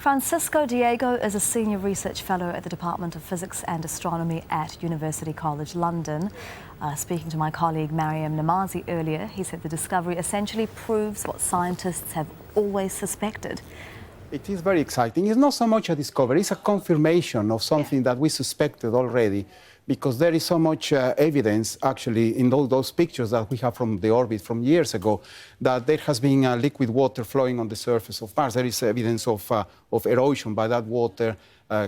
Francisco Diego is a senior research fellow at the Department of Physics and Astronomy at University College London. Speaking to my colleague Mariam Namazi earlier, he said the discovery essentially proves what scientists have always suspected. It is very exciting. It's not so much a discovery, it's a confirmation of something that we suspected already, because there is so much evidence, actually, in all those pictures that we have from the orbit from years ago, that there has been liquid water flowing on the surface of Mars. There is evidence of erosion by that water,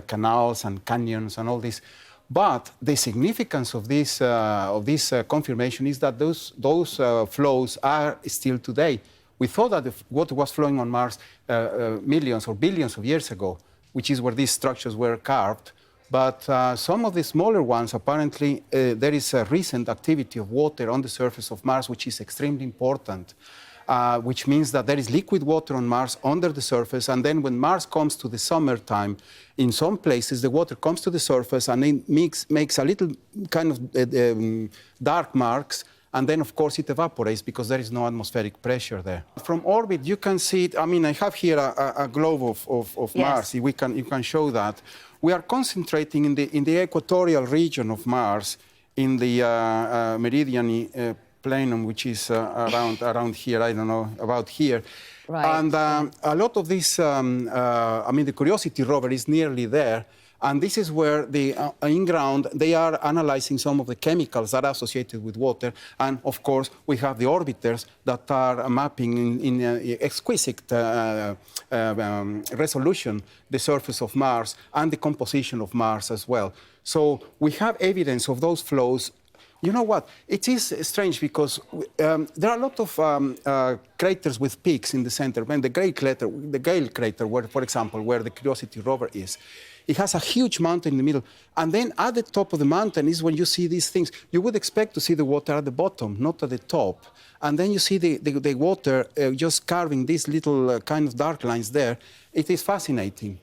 canals and canyons and all this. But the significance of this confirmation is that those flows are still today. We thought that the water was flowing on Mars millions or billions of years ago, which is where these structures were carved. But some of the smaller ones, apparently, there is a recent activity of water on the surface of Mars, which is extremely important, which means that there is liquid water on Mars under the surface. And then when Mars comes to the summertime, in some places, the water comes to the surface and it makes a little kind of dark marks. And then, of course, it evaporates because there is no atmospheric pressure there. From orbit, you can see it. I mean, I have here a globe of Yes. Mars. You can show that. We are concentrating in the equatorial region of Mars, in the meridian planum, which is around here. I don't know, about here. Right. And a lot of this, I mean, the Curiosity rover is nearly there. And this is where in ground, they are analyzing some of the chemicals that are associated with water. And of course, we have the orbiters that are mapping in exquisite resolution the surface of Mars and the composition of Mars as well. So we have evidence of those flows. You know what? It is strange because there are a lot of craters with peaks in the center. When the Gale crater, where, for example, where the Curiosity rover is, it has a huge mountain in the middle. And then at the top of the mountain is when you see these things. You would expect to see the water at the bottom, not at the top. And then you see the water just carving these little kind of dark lines there. It is fascinating.